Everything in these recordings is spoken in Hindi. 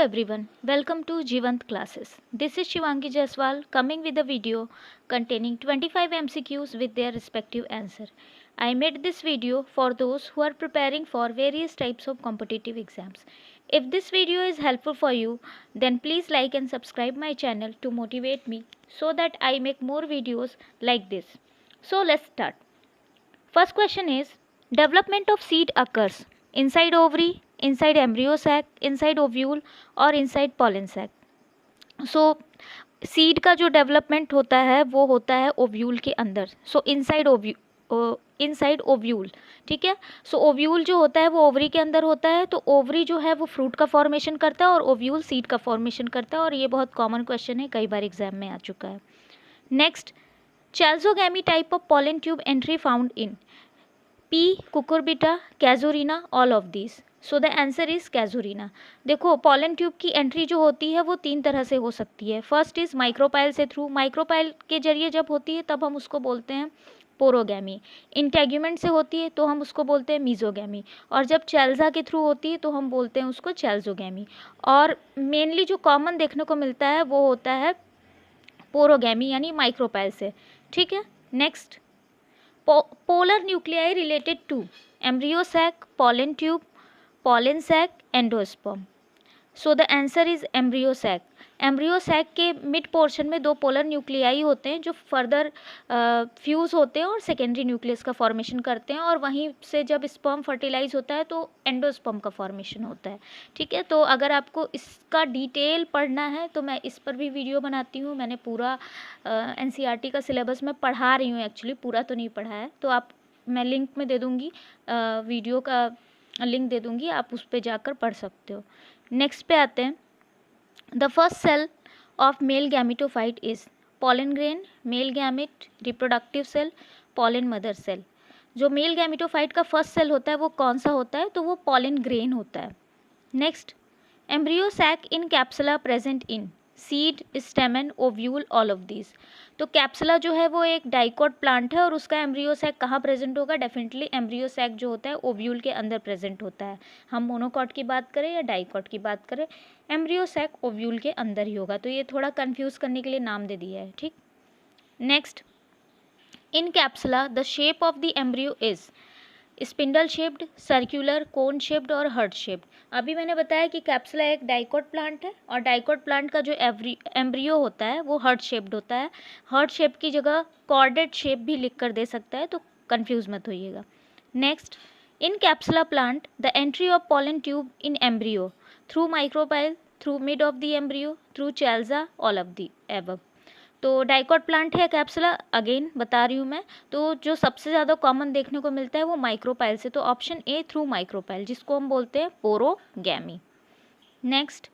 everyone, welcome to Jivant classes. This is Shivangi Jaiswal coming with a video containing 25 MCQs with their respective answer. I made this video for those who are preparing for various types of competitive exams. If this video is helpful for you, then please like and subscribe my channel to motivate me so that I make more videos like this. So let's start. First question is, development of seed occurs inside ovary, inside embryo sac, inside ovule और inside pollen sac. So seed का जो डेवलपमेंट होता है वो होता है ओव्यूल के अंदर. सो इनसाइड ओव्यूल. ठीक है. सो ओव्यूल जो होता है वो ओवरी के अंदर होता है. तो ओवरी जो है वो फ्रूट का फॉर्मेशन करता है और ओव्यूल सीड का फॉर्मेशन करता है. और ये बहुत कॉमन क्वेश्चन है, कई बार एग्जाम में आ चुका है. Next, chalazogamy type of pollen tube entry found in pea, Cucurbita, Casuarina, all of these. So the answer is Casuarina. देखो, पॉलन ट्यूब की एंट्री जो होती है वो 3 तरह से हो सकती है. फर्स्ट इज माइक्रोपाइल से थ्रू. माइक्रोपाइल के जरिए जब होती है तब हम उसको बोलते हैं पोरोगैमी. इंटेग्यूमेंट से होती है तो हम उसको बोलते हैं मीजोगैमी. और जब चैल्जा के थ्रू होती है तो हम बोलते हैं उसको चैल्जोगैमी. और मेनली जो कॉमन देखने को मिलता है वो होता है पोरोगैमी यानी माइक्रोपाइल से. ठीक है. Next, polar nuclei related to embryo sac, pollen tube, pollen sac, endosperm. So the answer is embryo sac. Embryo sac के मिड पोर्शन में 2 पोलर न्यूक्लियाई होते हैं जो फर्दर फ्यूज़ होते हैं और सेकेंडरी न्यूक्लियस का फॉर्मेशन करते हैं. और वहीं से जब स्पर्म फर्टिलाइज होता है तो एंडोस्पर्म का फॉर्मेशन होता है. ठीक है. तो अगर आपको इसका डिटेल पढ़ना है तो मैं इस पर भी वीडियो बनाती हूँ. मैंने पूरा NCERT का सिलेबस में पढ़ा रही हूँ. एक्चुअली पूरा तो नहीं पढ़ा है. तो आप, मैं लिंक में दे दूँगी, वीडियो का लिंक दे दूँगी, आप उस पर जाकर पढ़ सकते हो. नेक्स्ट पे आते हैं. The first cell of male gametophyte is pollen grain, male gamete, reproductive cell, pollen mother cell. जो मेल गैमेटोफाइट का फर्स्ट सेल होता है वो कौन सा होता है? तो वो पॉलन ग्रेन होता है. Next, embryo sac in Capsella present in seed, stamen, ovule, all of these. तो कैप्सुला जो है वो एक डाइकॉट प्लांट है और उसका एम्ब्रियो सैक कहाँ प्रेजेंट होगा? डेफिनेटली एम्ब्रियो सैक जो होता है ओव्यूल के अंदर प्रेजेंट होता है. हम मोनोकॉट की बात करें या डाइकॉट की बात करें, एम्ब्रियो सैक ओव्यूल के अंदर ही होगा. तो ये थोड़ा कंफ्यूज करने के लिए नाम दे दिया है. ठीक. Next, in Capsella the shape of the embryo is spindle shaped, circular, cone shaped और हर्ट शेप्ड. अभी मैंने बताया कि कैप्सुला एक डाइकॉट प्लांट है और डाइकॉट प्लांट का जो एम्ब्रियो होता है वो हर्ट शेप्ड होता है. हर्ट शेप की जगह कॉर्डेट शेप भी लिख कर दे सकता है, तो कंफ्यूज मत होइएगा. Next, in Capsella plant the entry of pollen tube in embryo through micropyle, through mid of the embryo, through chalaza, all of the above. तो डाइकॉट प्लांट है कैप्सुला, अगेन बता रही हूँ मैं. तो जो सबसे ज़्यादा कॉमन देखने को मिलता है वो माइक्रोपाइल से. तो ऑप्शन ए थ्रू माइक्रोपाइल, जिसको हम बोलते हैं porogamy. Next,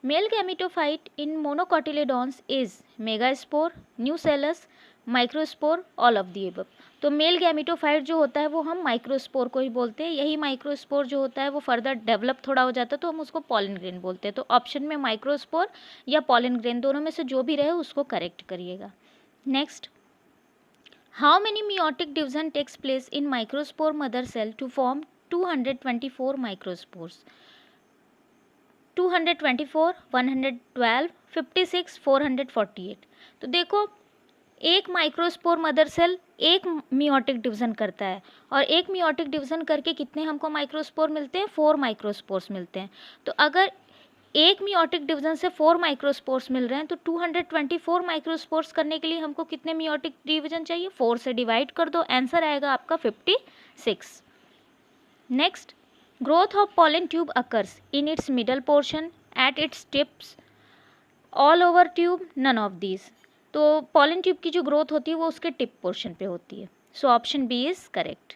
male gametophyte in monocotyledons is megaspore, nucellus, microspore, all of the above. तो मेल गैमेटोफाइट जो होता है वो हम माइक्रोस्पोर को ही बोलते हैं. यही माइक्रोस्पोर जो होता है वो फर्दर डेवलप थोड़ा हो जाता है तो हम उसको पॉलन ग्रेन बोलते हैं. तो ऑप्शन में माइक्रोस्पोर या पॉलन ग्रेन दोनों में से जो भी रहे उसको करेक्ट करिएगा. Next, how many meiotic division takes place in microspore mother cell to form 224 microspores? 224, 112, 56, 448. तो देखो, एक माइक्रोस्पोर मदर सेल एक मियोटिक डिवीजन करता है और एक मियोटिक डिवीजन करके कितने हमको माइक्रोस्पोर मिलते हैं? 4 माइक्रोस्पोर्स मिलते हैं. तो अगर एक मियोटिक डिवीजन से 4 माइक्रोस्पोर्स मिल रहे हैं तो 224 माइक्रोस्पोर्स करने के लिए हमको कितने मियोटिक डिवीजन चाहिए? 4 से डिवाइड कर दो, आंसर आएगा आपका 56. Next, growth of pollen tube occurs in its middle portion, at its tips, all over tube, none of these. तो पॉलन ट्यूब की जो ग्रोथ होती है वो उसके टिप पोर्शन पे होती है. So option B is correct.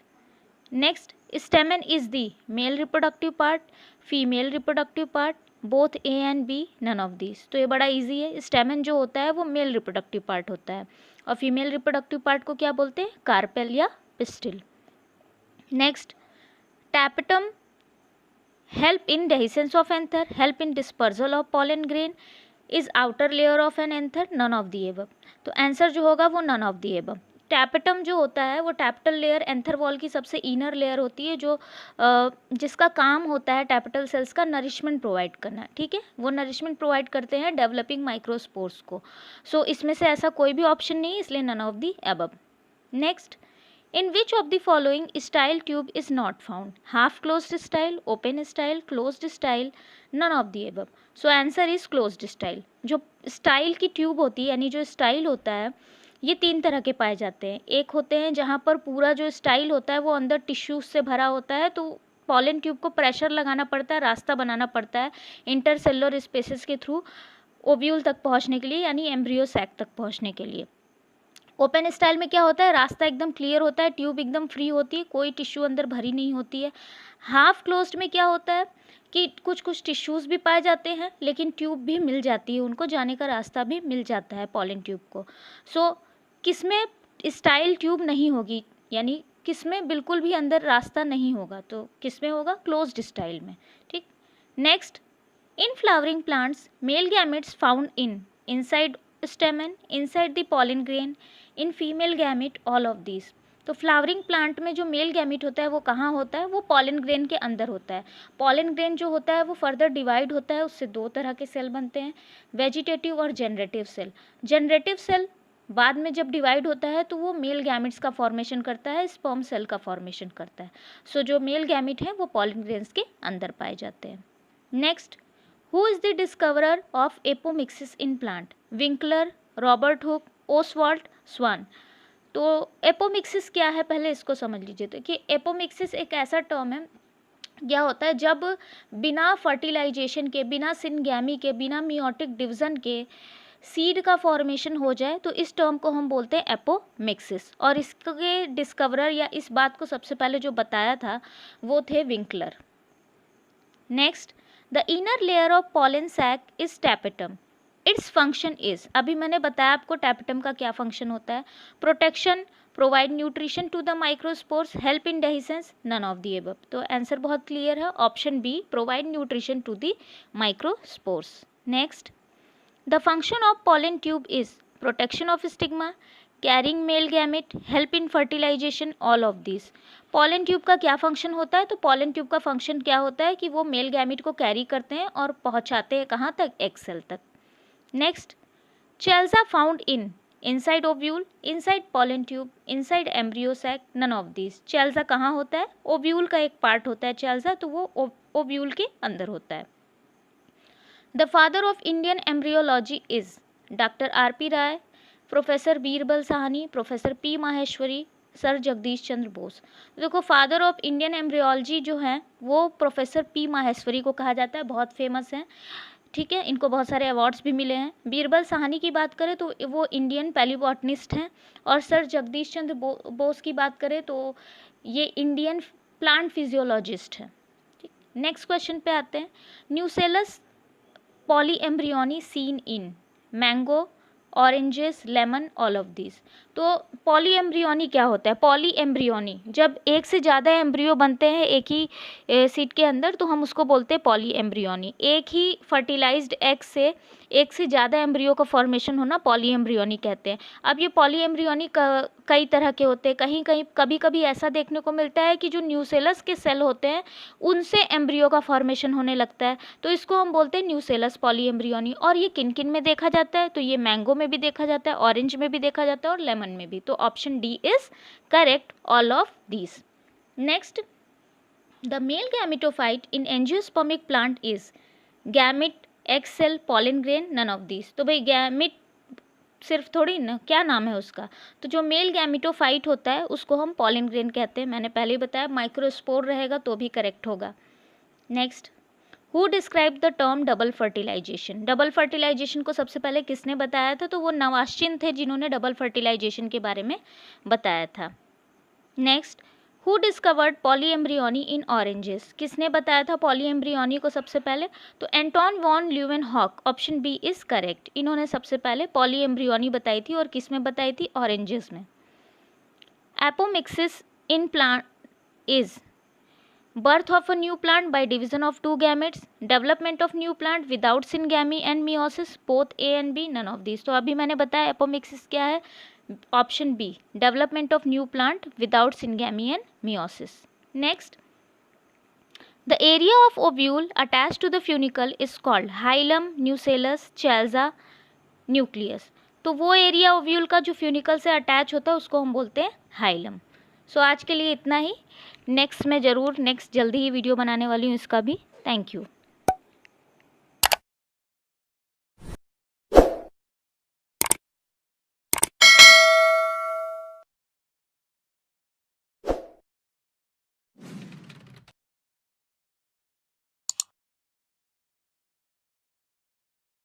Next, stamen is the male reproductive part, female reproductive part, both A and B, none of these. तो ये बड़ा इजी है. स्टेमन जो होता है वो मेल रिप्रोडक्टिव पार्ट होता है और फीमेल रिप्रोडक्टिव पार्ट को क्या बोलते हैं? कार्पेल या pistil. Next, tapetum help in dehiscence of anther, help in dispersal of pollen grain, is outer layer of an anther, none of the above. तो आंसर जो होगा वो none of the above. Tapetum जो होता है वो टैपेटल लेयर एंथर वॉल की सबसे इनर लेयर होती है, जो जिसका काम होता है टैपेटल सेल्स का नरिशमेंट प्रोवाइड करना, ठीक है। वो नरिशमेंट प्रोवाइड करते हैं डेवलपिंग माइक्रोस्पोर्स को। सो इसमें से ऐसा कोई भी ऑप्शन नहीं है, इसलिए none of the above. Next, in which of the following style tube is not found? Half closed style, open style, closed style, none of the above. So answer is closed style. जो स्टाइल की ट्यूब होती है, यानी जो स्टाइल होता है, ये 3 तरह के पाए जाते हैं। एक होते हैं जहाँ पर पूरा जो स्टाइल होता है वो अंदर टिश्यूज से भरा होता है, तो पॉलन ट्यूब को प्रेशर लगाना पड़ता है, रास्ता बनाना पड़ता है इंटरसेलुलर स्पेसेस के थ्रू ओव्यूल तक पहुँचने के लिए, यानी एम्ब्रियो सैक तक पहुँचने के लिए। ओपन स्टाइल में क्या होता है, रास्ता एकदम क्लियर होता है, ट्यूब एकदम फ्री होती है, कोई टिश्यू अंदर भरी नहीं होती है। हाफ क्लोज्ड में क्या होता है कि कुछ कुछ टिश्यूज़ भी पाए जाते हैं, लेकिन ट्यूब भी मिल जाती है, उनको जाने का रास्ता भी मिल जाता है पॉलन ट्यूब को। सो किसमें स्टाइल ट्यूब नहीं होगी, यानी किसमें बिल्कुल भी अंदर रास्ता नहीं होगा, तो किसमें होगा, क्लोज्ड स्टाइल में, ठीक। Next, in flowering plants male gametes found in inside स्टेमन, inside the pollen grain, in female gamete, all of this. तो फ्लावरिंग प्लांट में जो मेल गैमेट होता है वो कहाँ होता है, वो पॉलन ग्रेन के अंदर होता है। पॉलन ग्रेन जो होता है वो फर्दर डिवाइड होता है, उससे 2 तरह के सेल बनते हैं, वेजिटेटिव और जनरेटिव सेल। जनरेटिव सेल बाद में जब डिवाइड होता है तो वो मेल गैमेट्स का फॉर्मेशन करता है, स्पर्म सेल का फॉर्मेशन करता है। सो जो मेल गैमेट है वो पॉलन ग्रेन्स के अंदर पाए जाते हैं। Next, who is the discoverer of apomixis in plant? Winkler, Robert Hooke, Oswald, Swan. तो एपोमिक्सिस क्या है, पहले इसको समझ लीजिए। तो कि एपोमिक्सिस एक ऐसा टर्म है, क्या होता है जब बिना फर्टिलाइजेशन के, बिना सिनगैमी के, बिना मियोटिक डिवीजन के सीड का फॉर्मेशन हो जाए, तो इस टर्म को हम बोलते हैं एपोमिक्सिस। और इसके डिस्कवरर या इस बात को सबसे पहले जो बताया था वो थे Winkler. Next, the inner layer of pollen sac is tapetum, its function is, अभी मैंने बताया आपको टैपेटम का क्या फंक्शन होता है, protection, provide nutrition to the microspores, help in dehiscence, none of the above. तो आंसर बहुत क्लियर है, option B, provide nutrition to the microspores. Next, the function of pollen tube is protection of stigma, carrying male gamete, help in fertilisation, all of this. Pollen tube का क्या फंक्शन होता है, तो पॉलन ट्यूब का फंक्शन क्या होता है कि वो मेल गैमेट को कैरी करते हैं और पहुंचाते हैं कहाँ तक, एग सेल तक। Next, chalaza found in inside ovule, inside pollen tube, inside embryo sac, none of this. Chalaza कहाँ होता है, ओव्यूल का एक पार्ट होता है चेल्सा, तो वो ओव्यूल के अंदर होता है। The father of Indian embryology is doctor R P. Rai, professor Birbal Sahni, professor P. Maheshwari, sir Jagdish Chandra Bose. देखो, फादर ऑफ इंडियन एम्ब्रियोलॉजी जो है वो प्रोफेसर पी. माहेश्वरी को कहा जाता है, बहुत फेमस है, ठीक है, इनको बहुत सारे अवार्ड्स भी मिले हैं। बीरबल साहनी की बात करें तो वो इंडियन पैलिबॉटनिस्ट हैं, और सर जगदीश चंद्र बोस की बात करें तो ये इंडियन प्लांट फिजियोलॉजिस्ट हैं। ठीक, नेक्स्ट क्वेश्चन पे आते हैं। Nucellus polyembryony seen in mango, oranges, lemon, all of this. तो पॉलीएम्ब्रियोनी क्या होता है, पॉलीएम्ब्रियोनी जब एक से ज़्यादा एम्ब्रियो बनते हैं एक ही सीड के अंदर, तो हम उसको बोलते हैं पॉलीएम्ब्रियोनी। एक ही फर्टिलाइज्ड एग से एक से ज़्यादा एम्ब्रियो का फॉर्मेशन होना पॉलीएम्ब्रियोनी कहते हैं। अब ये पॉलीएम्ब्रियोनी कई तरह के होते हैं, कहीं कहीं कभी कभी ऐसा देखने को मिलता है कि जो न्यूसेलस के सेल होते हैं उनसे एम्ब्रियो का फॉर्मेशन होने लगता है, तो इसको हम बोलते हैं न्यूसेलस पॉलीएम्ब्रियोनी। और ये किन किन में देखा जाता है, तो ये मैंगो में भी देखा जाता है, ऑरेंज में भी देखा जाता है और लेमन में भी। तो option D is correct, all of these. Next, the male gametophyte in angiospermic plant is gamete, egg cell, pollen grain, none of these. तो भाई गैमेट सिर्फ थोड़ी ना, क्या नाम है उसका, तो जो मेल गैमेटोफाइट होता है उसको हम पॉलन ग्रेन कहते हैं। मैंने पहले ही बताया, माइक्रोस्पोर रहेगा तो भी करेक्ट होगा। Next, who describe the term double fertilisation? Double fertilisation को सबसे पहले किसने बताया था, तो वो नवाश्चिन थे जिन्होंने डबल फर्टिलाइजेशन के बारे में बताया था। Next, who discovered polyembryony in oranges? किसने बताया था पॉलीएम्ब्रियोनी को सबसे पहले, तो Anton von Leeuwenhoek, option B is correct. इन्होंने सबसे पहले पॉलीएम्ब्रियोनी बताई थी, और किस में बताई थी, ऑरेंजेस में। Apomixis in plant is birth of a new plant by division of two gametes, development of new plant without syngamy and meiosis, both A and B, none of these। तो अभी मैंने बताया एपोमिक्सिस क्या है, Option B, development of new plant without syngamy and meiosis. Next, the area of ovule attached to the funicle is called hilum, nucellus, chylza, nucleus. तो वो एरिया ओव्यूल का जो फ्यूनिकल से अटैच होता है उसको हम बोलते हैं हाइलम. सो आज के लिए इतना ही. नेक्स्ट मैं ज़रूर जल्दी ही वीडियो बनाने वाली हूँ इसका भी. Thank you.